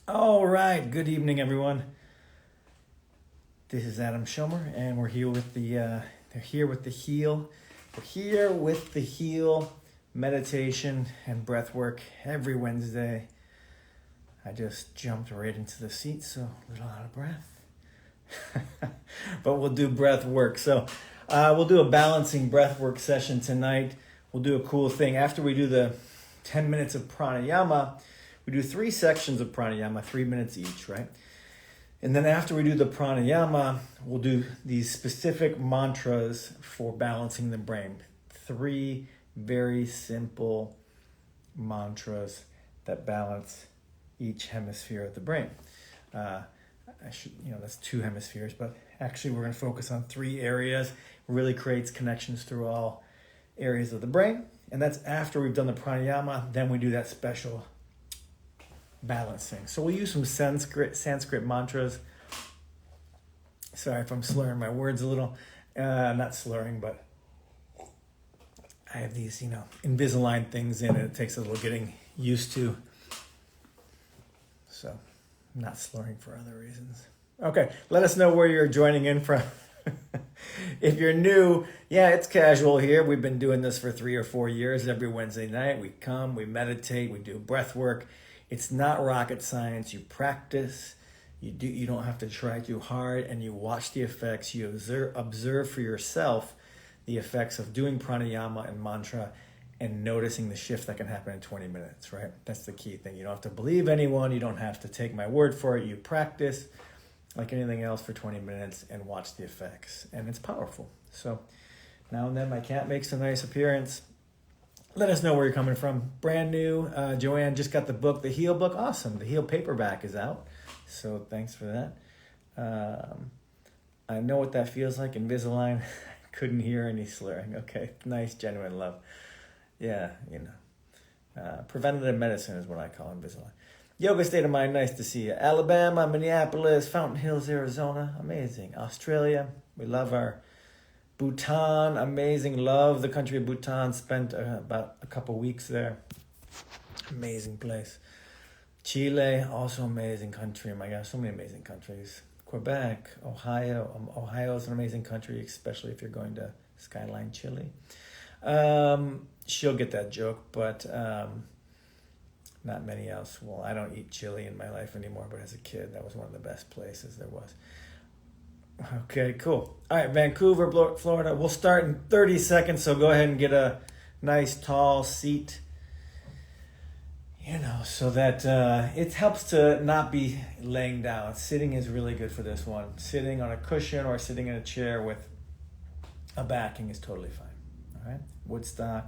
All right, good evening, everyone. This is Adam Schomer, and we're here with the they're here with the heal. We're here with the heal meditation and breath work every Wednesday. I just jumped right into the seat, so a little out of breath. But we'll do breath work. So we'll do a balancing breath work session tonight. We'll do a cool thing. After we do the 10 minutes of pranayama, we do 3 sections of pranayama, 3 minutes each, right? And then after we do the pranayama, we'll do these specific mantras for balancing the brain. 3 very simple mantras that balance each hemisphere of the brain. That's 2 hemispheres, but actually we're going to focus on 3 areas. It really creates connections through all areas of the brain. And that's after we've done the pranayama, then we do that special balancing. So we'll use some Sanskrit mantras. Sorry if I'm slurring my words a little. Not slurring, but I have these, Invisalign things in it. It takes a little getting used to. So I'm not slurring for other reasons. Okay, let us know where you're joining in from. If you're new, it's casual here. We've been doing this for 3 or 4 years. Every Wednesday night we come, we meditate, we do breath work. It's not rocket science. You practice. You don't have to try too hard, and you watch the effects. You observe for yourself the effects of doing pranayama and mantra and noticing the shift that can happen in 20 minutes, right? That's the key thing. You don't have to believe anyone. You don't have to take my word for it. You practice like anything else for 20 minutes and watch the effects, and it's powerful. So now and then my cat makes a nice appearance. Let us know where you're coming from. Brand new. Joanne just got the book, the Heal book. Awesome. The Heal paperback is out. So thanks for that. I know what that feels like. Invisalign. Couldn't hear any slurring. Okay. Nice, genuine love. Yeah, preventative medicine is what I call Invisalign. Yoga State of Mind. Nice to see you. Alabama, Minneapolis, Fountain Hills, Arizona. Amazing. Australia. We love our Bhutan, amazing. Love the country of Bhutan. Spent about a couple weeks there. Amazing place. Chile, also amazing country. Oh my gosh, so many amazing countries. Quebec, Ohio. Ohio is an amazing country, especially if you're going to Skyline Chile. She'll get that joke, but not many else. Well, I don't eat chili in my life anymore, but as a kid, that was one of the best places there was. Okay, cool. All right, Vancouver, Florida. We'll start in 30 seconds, so go ahead and get a nice tall seat, so that it helps to not be laying down. Sitting is really good for this one. Sitting on a cushion or sitting in a chair with a backing is totally fine. All right, Woodstock.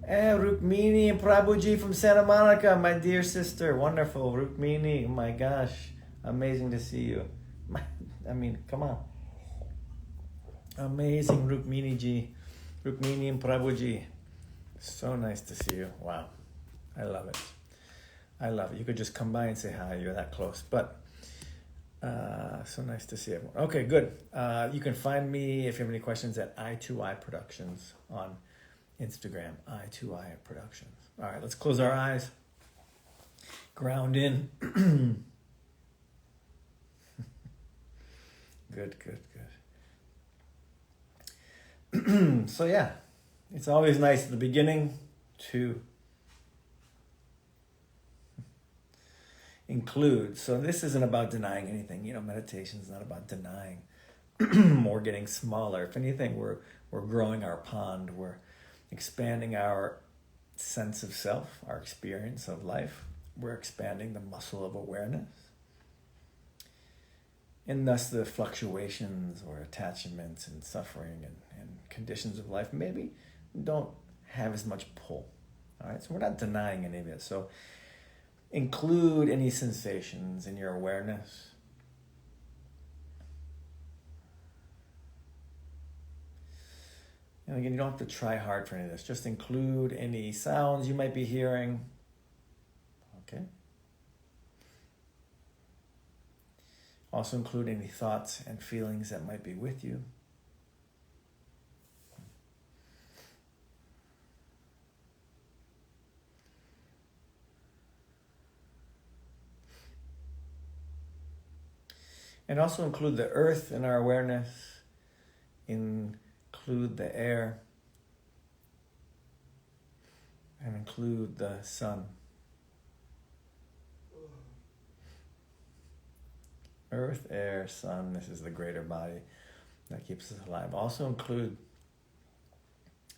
Rukmini and Prabhuji from Santa Monica, my dear sister. Wonderful, Rukmini. Oh my gosh, amazing to see you. Come on. Amazing Rukmini ji. Rukmini and Prabhuji. So nice to see you. Wow. I love it. I love it. You could just come by and say hi. You're that close. But so nice to see everyone. Okay, good. You can find me, if you have any questions, at I2I Productions on Instagram. I2I Productions. All right, let's close our eyes. Ground in. Good. So it's always nice at the beginning to include. So this isn't about denying anything. Meditation is not about denying or getting smaller. If anything, we're growing our pond. We're expanding our sense of self, our experience of life. We're expanding the muscle of awareness. And thus the fluctuations or attachments and suffering and conditions of life maybe don't have as much pull. All right, so we're not denying any of it. So include any sensations in your awareness. And again, you don't have to try hard for any of this. Just include any sounds you might be hearing. Okay. Also include any thoughts and feelings that might be with you. And also include the earth in our awareness, include the air, and include the sun. Earth, air, sun, this is the greater body that keeps us alive. Also include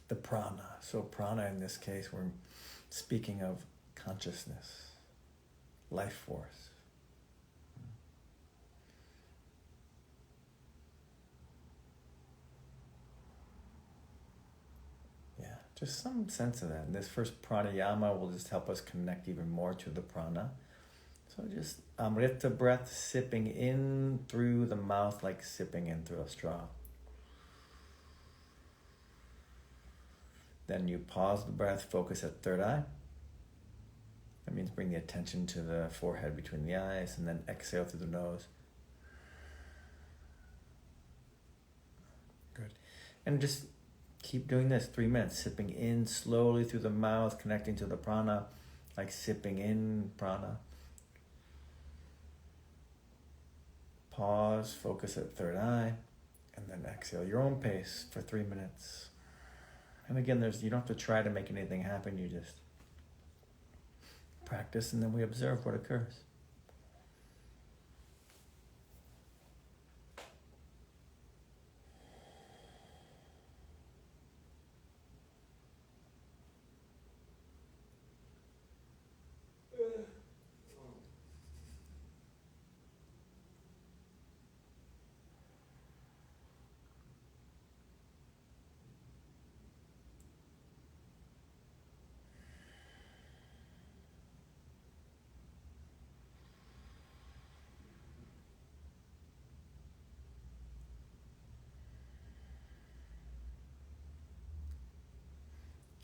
the prana. So prana in this case, we're speaking of consciousness, life force. Yeah, just some sense of that. And this first pranayama will just help us connect even more to the prana. So just amrita breath, sipping in through the mouth like sipping in through a straw. Then you pause the breath, focus at third eye. That means bring the attention to the forehead between the eyes, and then exhale through the nose. Good. And just keep doing this, 3 minutes, sipping in slowly through the mouth, connecting to the prana, like sipping in prana. Pause, focus at third eye, and then exhale your own pace for 3 minutes. And again, you don't have to try to make anything happen, you just practice, and then we observe what occurs.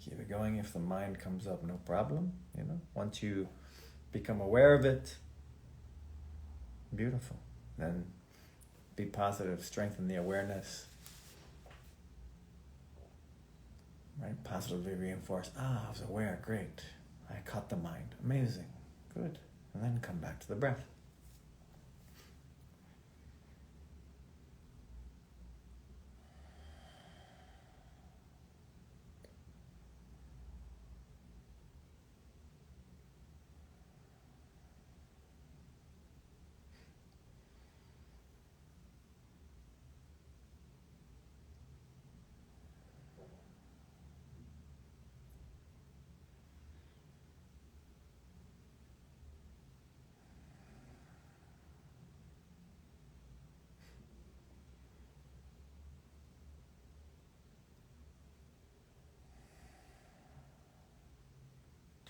Keep it going. If the mind comes up, no problem. Once you become aware of it, beautiful. Then be positive, strengthen the awareness. Right? Positively reinforce. I was aware, great. I caught the mind, amazing, good. And then come back to the breath.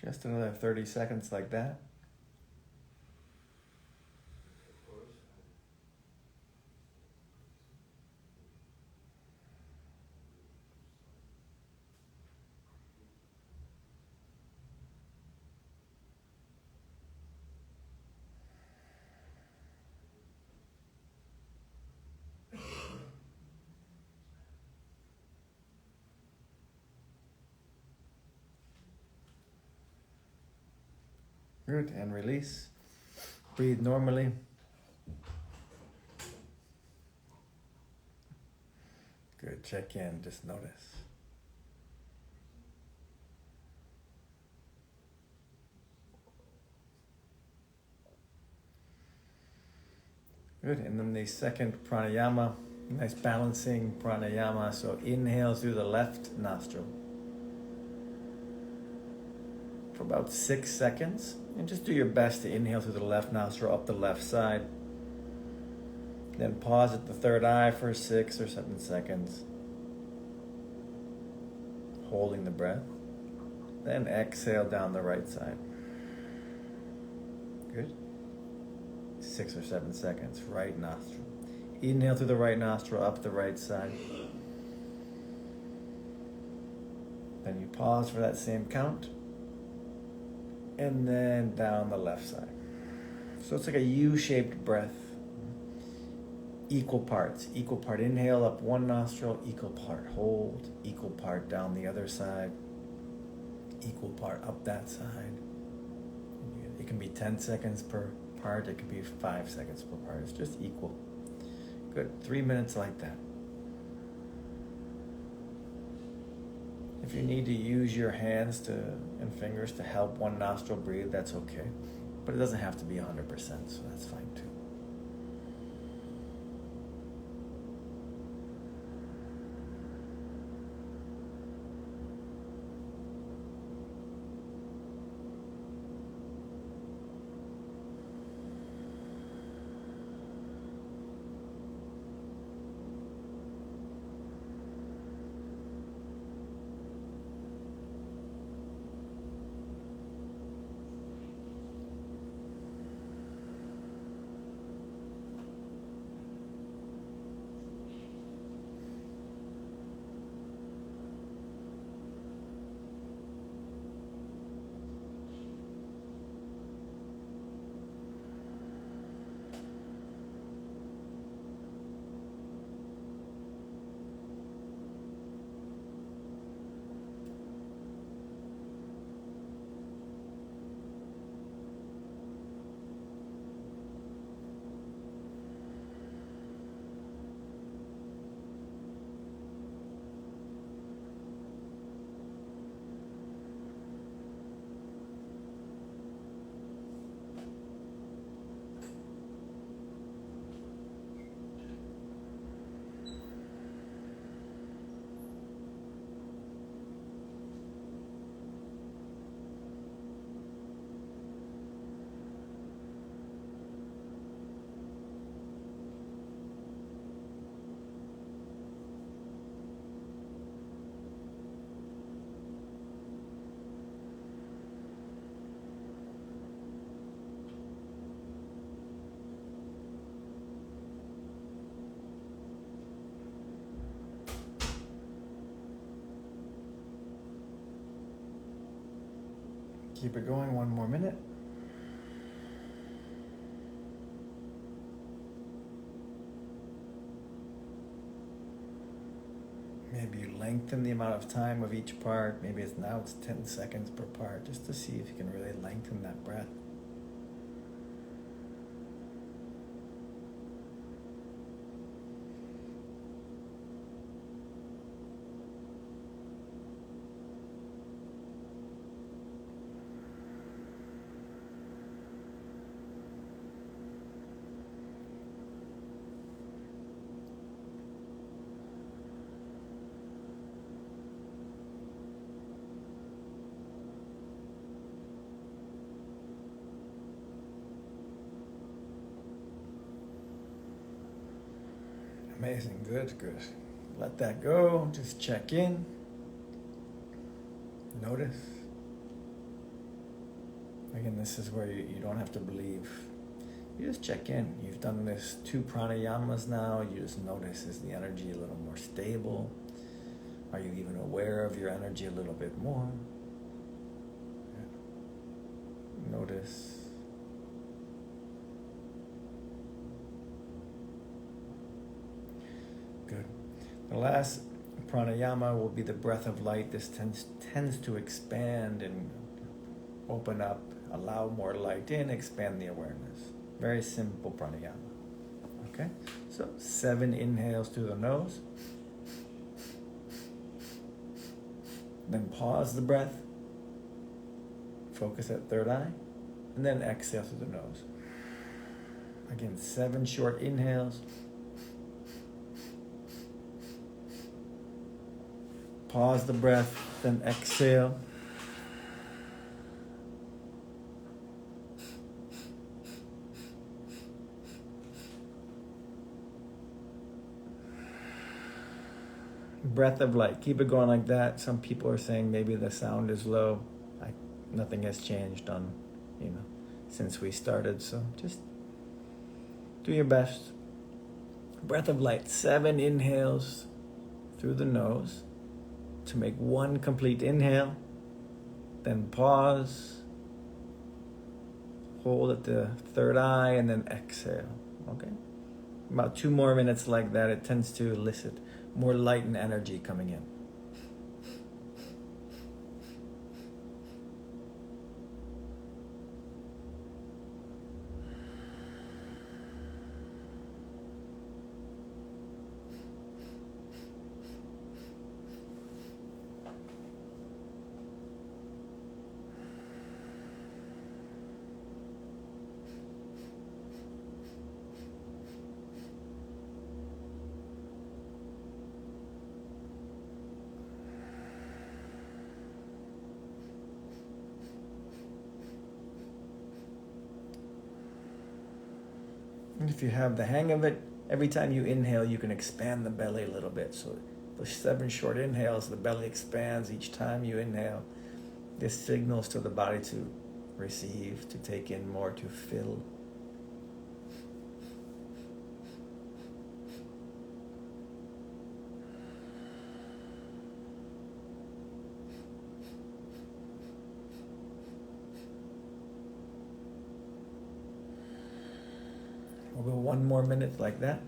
Just another 30 seconds like that. Good, and release. Breathe normally. Good, check in, just notice. Good, and then the second pranayama, nice balancing pranayama. So inhale through the left nostril for about 6 seconds. And just do your best to inhale through the left nostril up the left side. Then pause at the third eye for 6 or 7 seconds. Holding the breath. Then exhale down the right side. Good. 6 or 7 seconds, right nostril. Inhale through the right nostril up the right side. Then you pause for that same count. And then down the left side. So it's like a U-shaped breath. Equal parts. Equal part inhale up one nostril, equal part hold, equal part down the other side, equal part up that side. It can be 10 seconds per part, it can be 5 seconds per part. It's just equal. Good. 3 minutes like that. If you need to use your hands and fingers to help one nostril breathe, that's okay. But it doesn't have to be 100%, so that's fine too. Keep it going 1 more minute. Maybe you lengthen the amount of time of each part. Maybe it's 10 seconds per part, just to see if you can really lengthen that breath. Amazing, good, good. Let that go, just check in. Notice. Again, this is where you don't have to believe. You just check in. You've done this 2 pranayamas now. You just notice, is the energy a little more stable? Are you even aware of your energy a little bit more? Notice. Good. The last pranayama will be the breath of light. This tends to expand and open up, allow more light in, expand the awareness. Very simple pranayama. Okay? So 7 inhales through the nose. Then pause the breath. Focus at third eye. And then exhale through the nose. Again, 7 short inhales. Pause the breath, then exhale. Breath of light. Keep it going like that. Some people are saying maybe the sound is low. Nothing has changed on, since we started. So just do your best. Breath of light. 7 inhales through the nose to make 1 complete inhale. Then pause. Hold at the third eye and then exhale. Okay? About 2 more minutes like that. It tends to elicit more light and energy coming in. And if you have the hang of it, every time you inhale, you can expand the belly a little bit. So those 7 short inhales, the belly expands each time you inhale. This signals to the body to receive, to take in more, to fill. We'll go 1 more minute like that.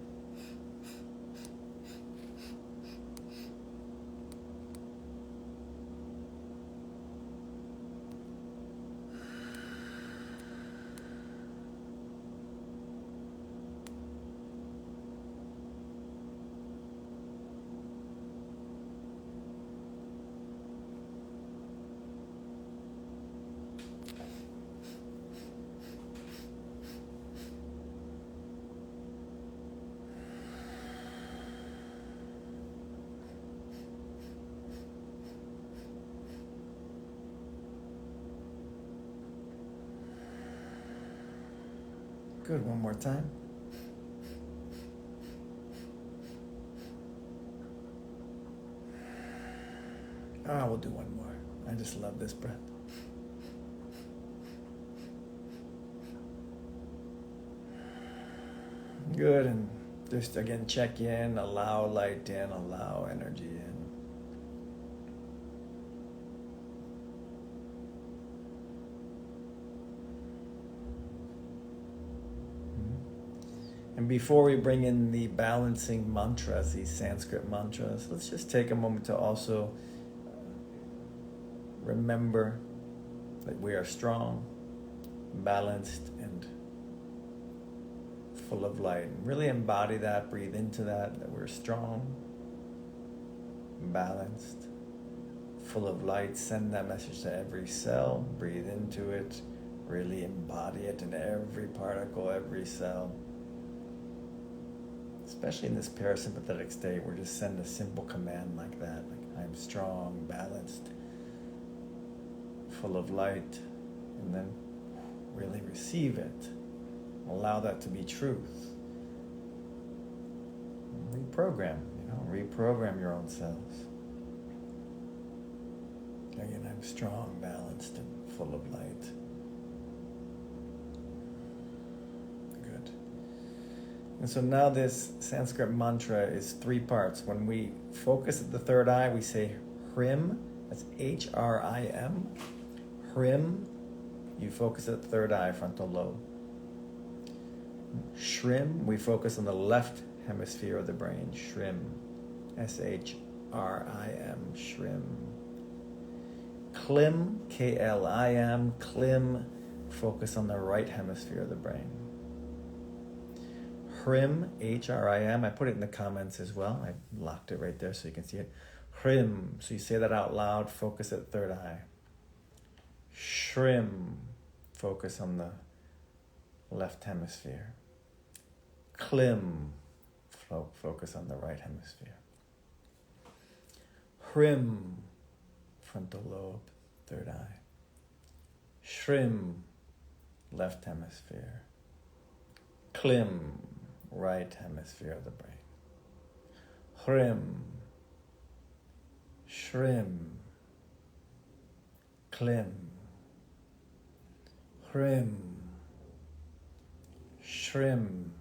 Good, 1 more time. We'll do 1 more. I just love this breath. Good, and just again check in, allow light in, allow energy in. And before we bring in the balancing mantras, these Sanskrit mantras, let's just take a moment to also remember that we are strong, balanced, and full of light. And really embody that, breathe into that we're strong, balanced, full of light. Send that message to every cell, breathe into it, really embody it in every particle, every cell. Especially in this parasympathetic state, we're just send a simple command like that, like I'm strong, balanced, full of light, and then really receive it. Allow that to be truth. Reprogram, reprogram your own cells. Again, I'm strong, balanced, and full of light. Good. And so now this Sanskrit mantra is 3 parts. When we focus at the third eye, we say Hrim. That's H-R-I-M. Hrim. You focus at the third eye, frontal lobe. Shrim. We focus on the left hemisphere of the brain. Shrim. S-H-R-I-M. Shrim. Klim. K-L-I-M. Klim. Focus on the right hemisphere of the brain. Hrim, H-R-I-M. I put it in the comments as well. I locked it right there so you can see it. Hrim. So you say that out loud. Focus at the third eye. Shrim. Focus on the left hemisphere. Klim. Focus on the right hemisphere. Hrim. Frontal lobe, third eye. Shrim. Left hemisphere. Klim. Right hemisphere of the brain. Hrim. Shrim. Klim. Hrim. Shrim.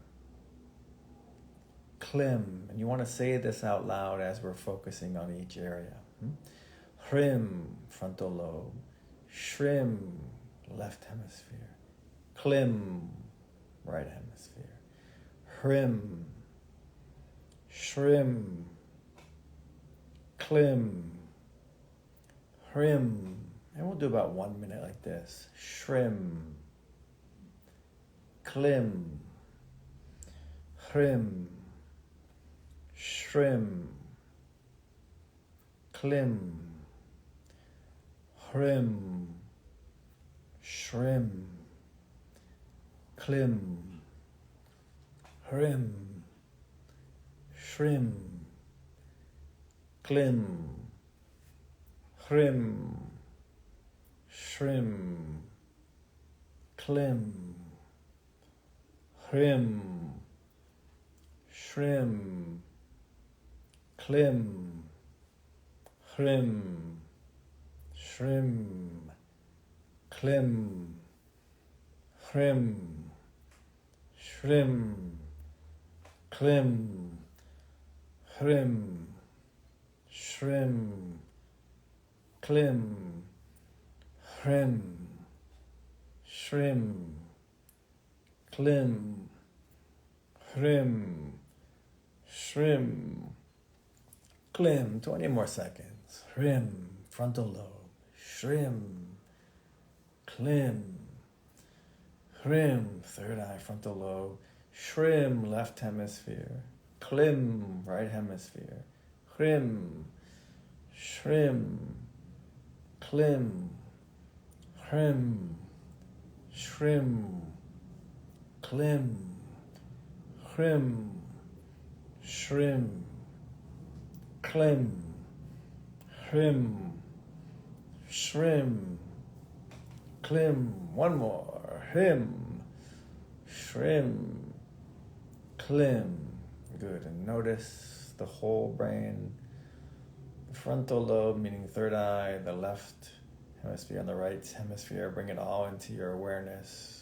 Klim. And you want to say this out loud as we're focusing on each area. Hrim, frontal lobe. Shrim, left hemisphere. Klim, right hemisphere. Hrim, shrim, klim, hrim. And we'll do about 1 minute like this. Shrim, klim, hrim, shrim, klim, hrim, shrim, klim, hrim, shrim, klim, hrim, shrim, klim, hrim, shrim, klim, hrim, shrim, klim, hrim, shrim, klim, hrim, shrim, klim, hrim, shrim, klim, hrim, shrim, klim. 20 more seconds. Hrim, frontal lobe, shrim, klim, hrim, third eye, frontal lobe, shrim, left hemisphere, klim, right hemisphere, hrim, shrim, klim, hrim, shrim, klim, hrim, shrim, klim, hrim, shrim, klim. One more. Hrim, shrim, klim. Good. And notice the whole brain. The frontal lobe, meaning third eye, the left hemisphere and the right hemisphere. Bring it all into your awareness.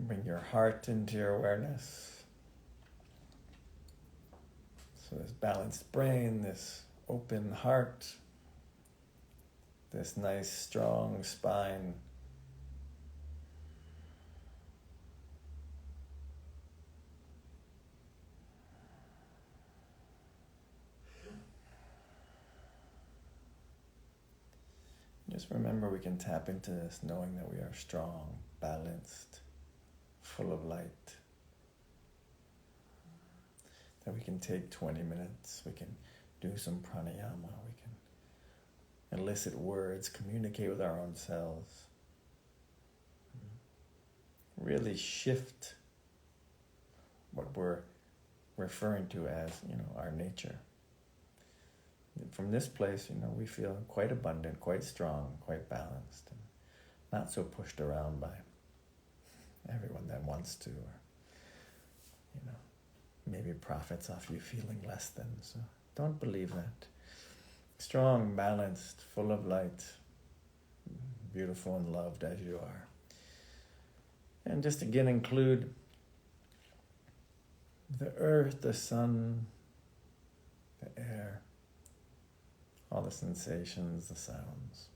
Bring your heart into your awareness. So this balanced brain, this open heart, this nice strong spine. Just remember we can tap into this knowing that we are strong, balanced, full of light. That we can take 20 minutes, we can do some pranayama, we can elicit words, communicate with our own selves. Really shift what we're referring to as, our nature. From this place, we feel quite abundant, quite strong, quite balanced, and not so pushed around by everyone that wants to, or maybe profits off you feeling less than. So don't believe that. Strong, balanced, full of light, beautiful and loved as you are. And just again include the earth, the sun, the air, all the sensations, the sounds.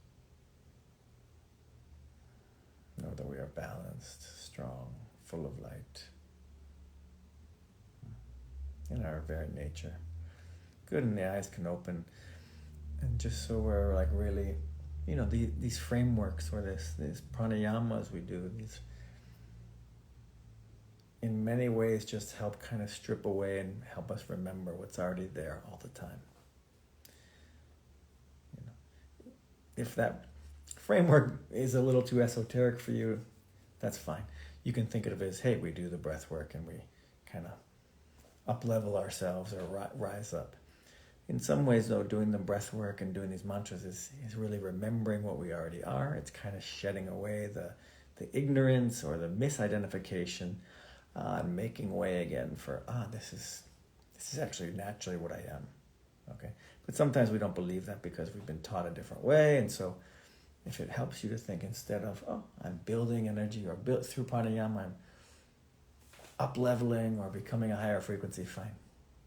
Know that we are balanced, strong, full of light in our very nature. Good, and the eyes can open. And just so we're like really, these frameworks or these pranayamas we do, these in many ways just help kind of strip away and help us remember what's already there all the time. If that framework is a little too esoteric for you, that's fine. You can think of it as, hey, we do the breath work and we kind of up-level ourselves or rise up. In some ways, though, doing the breath work and doing these mantras is really remembering what we already are. It's kind of shedding away the ignorance or the misidentification and making way again for, this is actually naturally what I am. Okay, but sometimes we don't believe that because we've been taught a different way, and so if it helps you to think instead of, I'm building energy, or through pranayama, I'm up-leveling or becoming a higher frequency, fine.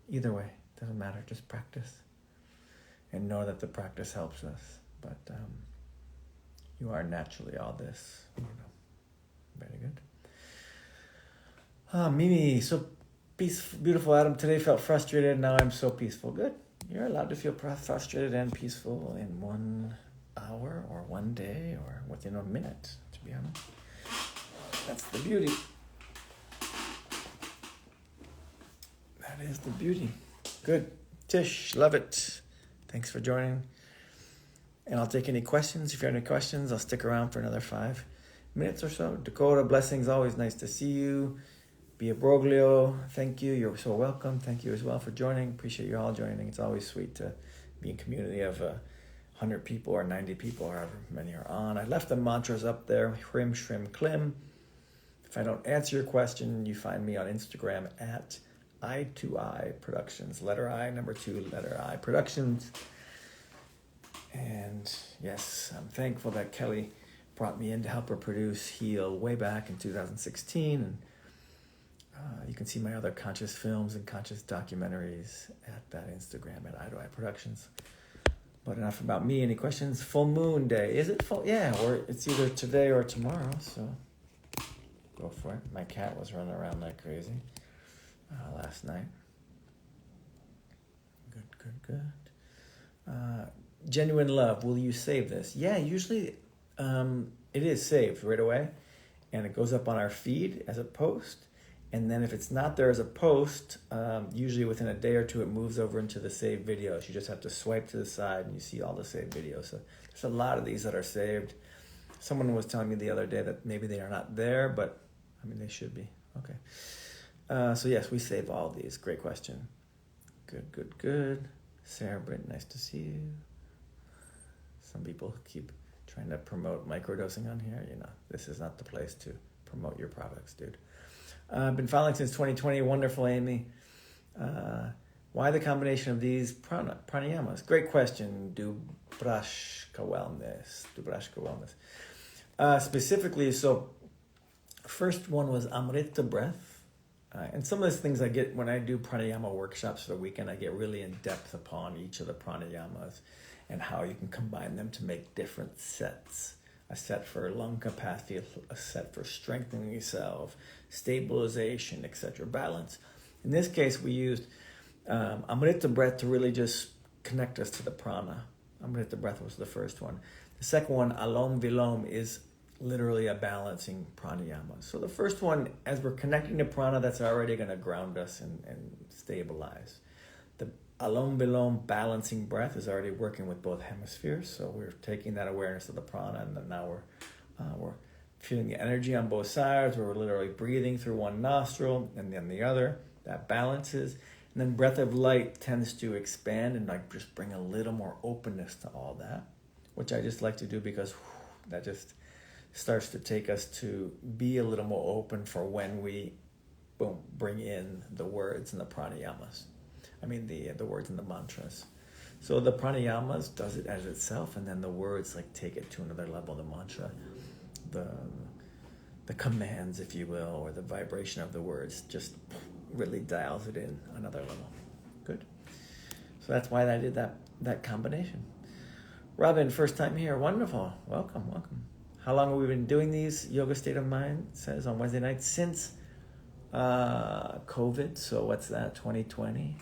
Either way, doesn't matter, just practice. And know that the practice helps us. But you are naturally all this, Very good. Mimi, so peaceful, beautiful Adam. Today felt frustrated, now I'm so peaceful. Good. You're allowed to feel frustrated and peaceful in 1 hour or 1 day or within a minute, to be honest. That's the beauty. That is the beauty. Good. Tish, love it. Thanks for joining. And I'll take any questions. If you have any questions, I'll stick around for another 5 minutes or so. Dakota, blessings. Always nice to see you. Broglio, thank you. You're so welcome. Thank you as well for joining. Appreciate you all joining. It's always sweet to be in community of 100 people or 90 people, however many are on. I left the mantras up there. Hrim, shrim, klim. If I don't answer your question, you find me on Instagram at I2I Productions. Letter I, number 2, letter I Productions. And yes, I'm thankful that Kelly brought me in to help her produce Heal way back in 2016. And you can see my other conscious films and conscious documentaries at that Instagram at I2I Productions. But enough about me. Any questions? Full moon day. Is it full? Yeah, or it's either today or tomorrow, so go for it. My cat was running around like crazy last night. Good. Genuine love. Will you save this? Yeah, usually it is saved right away, and it goes up on our feed as a post. And then if it's not there as a post, usually within a day or two, it moves over into the saved videos. You just have to swipe to the side and you see all the saved videos. So there's a lot of these that are saved. Someone was telling me the other day that maybe they are not there, but I mean, they should be. Okay. So yes, we save all these. Great question. Good. Sarah Britt, nice to see you. Some people keep trying to promote microdosing on here. You know, this is not the place to promote your products, dude. I've been following since 2020. Wonderful, Amy. Why the combination of these pranayamas? Great question. Dubrashka Wellness. Specifically, so first one was Amrita breath. And some of those things I get when I do pranayama workshops for the weekend, I get really in depth upon each of the pranayamas and how you can combine them to make different sets. A set for lung capacity, a set for strengthening yourself, stabilization, etc., balance. In this case, we used Amrita breath to really just connect us to the prana. Amrita breath was the first one. The second one, Alom Vilom, is literally a balancing pranayama. So the first one, as we're connecting to prana, that's already going to ground us and stabilize. The Alom Vilom balancing breath is already working with both hemispheres, so we're taking that awareness of the prana, and then now we're feeling the energy on both sides. We're literally breathing through one nostril and then the other. That balances, and then breath of light tends to expand and like just bring a little more openness to all that, which I just like to do because that just starts to take us to be a little more open for when we bring in the words and the pranayamas. I mean the words and the mantras. So the pranayamas does it as itself, and then the words like take it to another level. The mantra, the commands, if you will, or the vibration of the words just really dials it in another level. Good. So that's why I did that combination. Robin, first time here. Wonderful. Welcome. How long have we been doing these? Yoga State of Mind says on Wednesday nights since COVID. So what's that? 2020.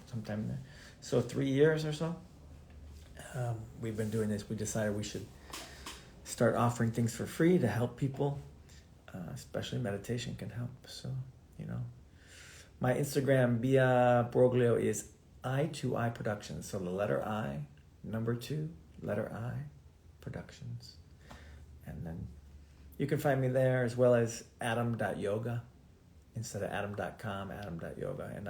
Sometime there. So 3 years or so. We've been doing this. We decided we should start offering things for free to help people. Especially meditation can help. So, my Instagram, Bia Broglio, is I2I Productions. So the letter I, number 2, letter I, Productions. And then you can find me there, as well as adam.yoga instead of adam.com, adam.yoga. And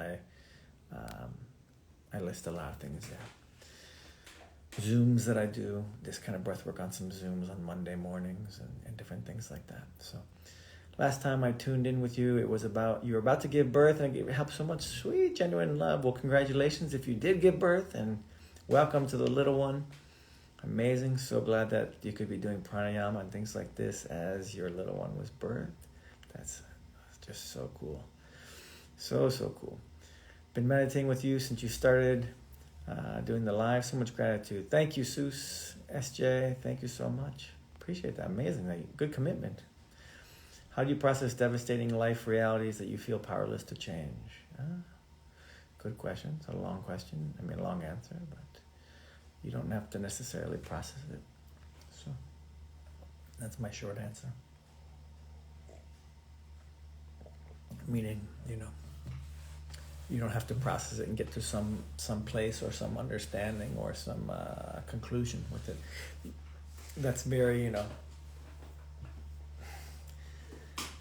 I list a lot of things there. Zooms that I do, this kind of breath work on some Zooms on Monday mornings and different things like that. So last time I tuned in with you, it was about, you were about to give birth, and it helped so much. Sweet, genuine love. Well, congratulations if you did give birth, and welcome to the little one. Amazing. So glad that you could be doing pranayama and things like this as your little one was birthed. That's just so cool. So cool. Been meditating with you since you started doing the live. So much gratitude. Thank you, Seuss, SJ. Thank you so much. Appreciate that. Amazing. Good commitment. How do you process devastating life realities that you feel powerless to change? Good question. It's a long question. Long answer, but you don't have to necessarily process it. So that's my short answer. Meaning, you don't have to process it and get to some place or some understanding or some conclusion with it. That's very,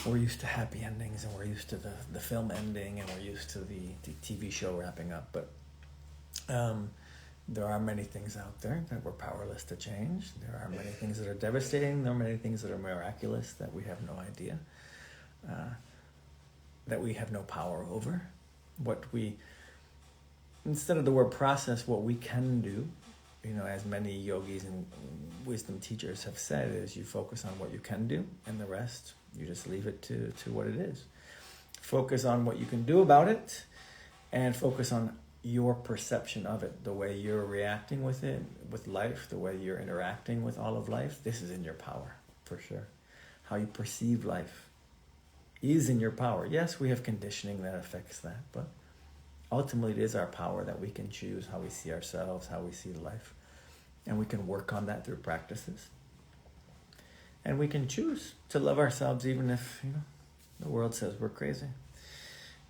we're used to happy endings, and we're used to the film ending, and we're used to the TV show wrapping up. But there are many things out there that we're powerless to change. There are many things that are devastating. There are many things that are miraculous that we have no idea, that we have no power over. Instead of the word process, what we can do, as many yogis and wisdom teachers have said, is you focus on what you can do, and the rest, you just leave it to what it is. Focus on what you can do about it, and focus on your perception of it, the way you're reacting with it, with life, the way you're interacting with all of life. This is in your power, for sure. How you perceive life is in your power. Yes, we have conditioning that affects that, but ultimately it is our power that we can choose how we see ourselves, how we see life. And we can work on that through practices. And we can choose to love ourselves even if, the world says we're crazy.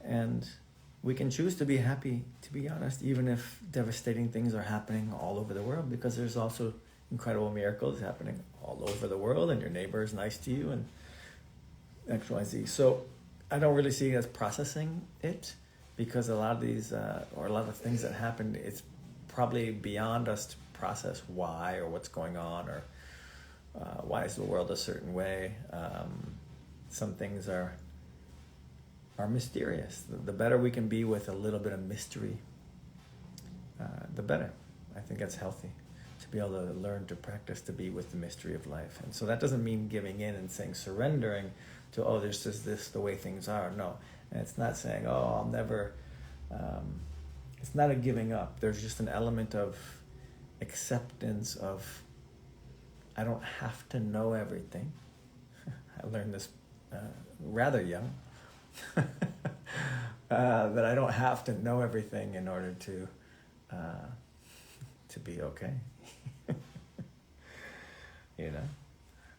And we can choose to be happy, to be honest, even if devastating things are happening all over the world, because there's also incredible miracles happening all over the world, and your neighbor is nice to you, and X, Y, Z. So I don't really see it as processing it, because a lot of these, or a lot of things that happen, it's probably beyond us to process why or what's going on, or why is the world a certain way. Some things are mysterious. The better we can be with a little bit of mystery, the better. I think that's healthy, to be able to learn to practice to be with the mystery of life. And so that doesn't mean giving in and saying surrendering to, there's just this, the way things are. No. And it's not saying, I'll never, it's not a giving up. There's just an element of acceptance of, I don't have to know everything. I learned this rather young. That I don't have to know everything in order to be okay.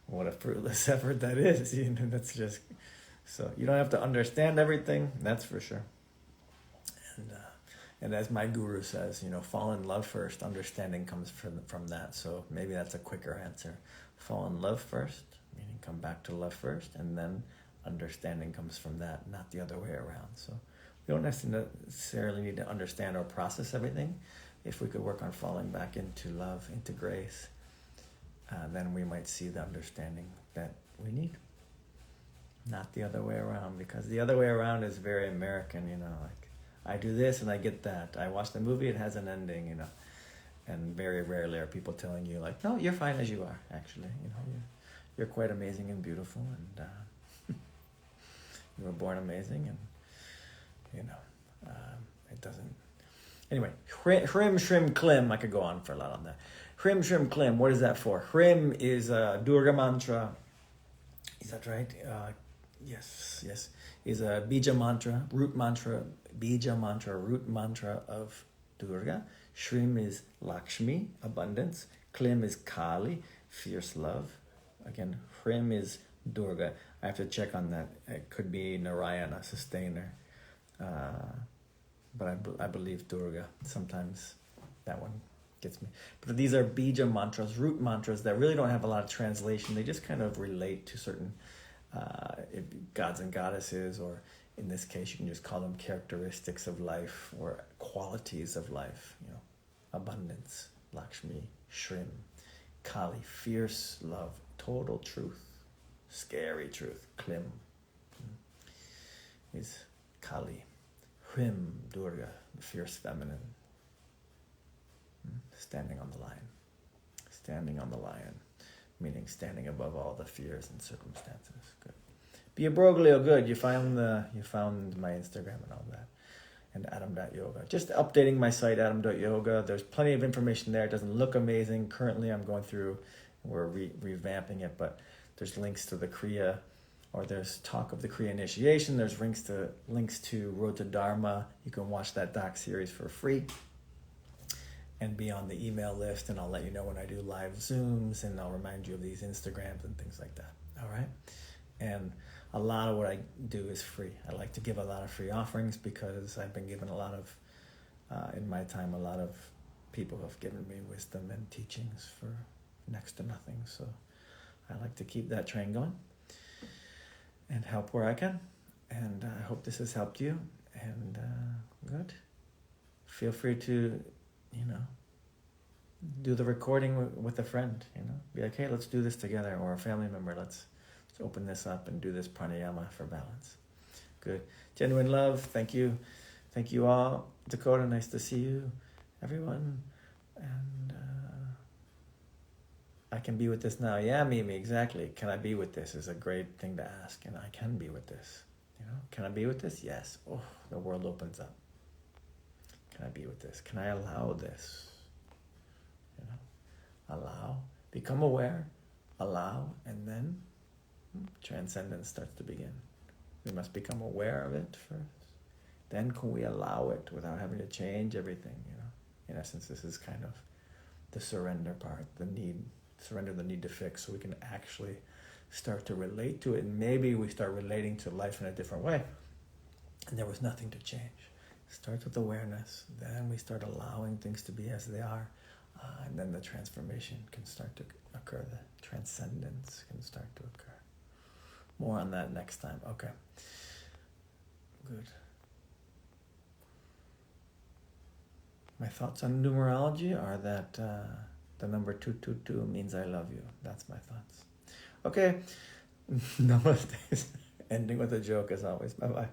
What a fruitless effort that is. That's just, so you don't have to understand everything, that's for sure. And as my guru says, fall in love first, understanding comes from that. So maybe that's a quicker answer. Fall in love first, meaning come back to love first, and then understanding comes from that, not the other way around. So we don't necessarily need to understand or process everything. If we could work on falling back into love, into grace, then we might see the understanding that we need. Not the other way around, because the other way around is very American, like I do this and I get that. I watch the movie, it has an ending, and very rarely are people telling you like, no, you're fine as you are, actually. You're quite amazing and beautiful, and you were born amazing, and it doesn't. Anyway, Hrim Shrim Klim. I could go on for a lot on that. Hrim Shrim Klim. What is that for? Hrim is a Durga mantra. Is that right? Yes. Is a bija mantra, root mantra, root mantra of Durga. Shrim is Lakshmi, abundance. Klim is Kali, fierce love. Again, Hrim is Durga. I have to check on that. It could be Narayana, sustainer. But I believe Durga. Sometimes that one gets me. But these are bija mantras, root mantras that really don't have a lot of translation. They just kind of relate to certain gods and goddesses, or in this case, you can just call them characteristics of life or qualities of life. Abundance, Lakshmi, Shrim, Kali, fierce love, total truth, scary truth. Klim is Kali. Hrim, Durga, the fierce feminine. Standing on the lion. Standing on the lion, meaning standing above all the fears and circumstances. Good. Be a broglio, good. You found my Instagram and all that. And Adam.yoga. Just updating my site, Adam.yoga. There's plenty of information there. It doesn't look amazing. Currently, I'm going through, we're revamping it, but there's links to the Kriya, or there's talk of the Kriya initiation. There's links to Road to Dharma. You can watch that docu-series for free and be on the email list, and I'll let you know when I do live Zooms, and I'll remind you of these Instagrams and things like that. All right? And a lot of what I do is free. I like to give a lot of free offerings because I've been given a lot of, in my time, a lot of people have given me wisdom and teachings for next to nothing. So I like to keep that train going. and help where I can. And I hope this has helped you. And good. Feel free to, do the recording with a friend, Be like, hey, let's do this together, or a family member. Let's open this up and do this pranayama for balance. Good. Genuine love. Thank you. Thank you all. Dakota, nice to see you. Everyone. And I can be with this now. Yeah, Mimi, exactly. Can I be with this is a great thing to ask. And I can be with this. Can I be with this? Yes. Oh, the world opens up. Can I be with this? Can I allow this? Allow. Become aware. Allow. And then transcendence starts to begin. We must become aware of it first. Then can we allow it without having to change everything, In essence, this is kind of the surrender part, surrender the need to fix, so we can actually start to relate to it. And maybe we start relating to life in a different way. And there was nothing to change. It starts with awareness. Then we start allowing things to be as they are. And then the transformation can start to occur. The transcendence can start to occur. More on that next time. Okay. Good. My thoughts on numerology are that the number 222 means I love you. That's my thoughts. Okay. Namaste. Ending with a joke as always. Bye-bye.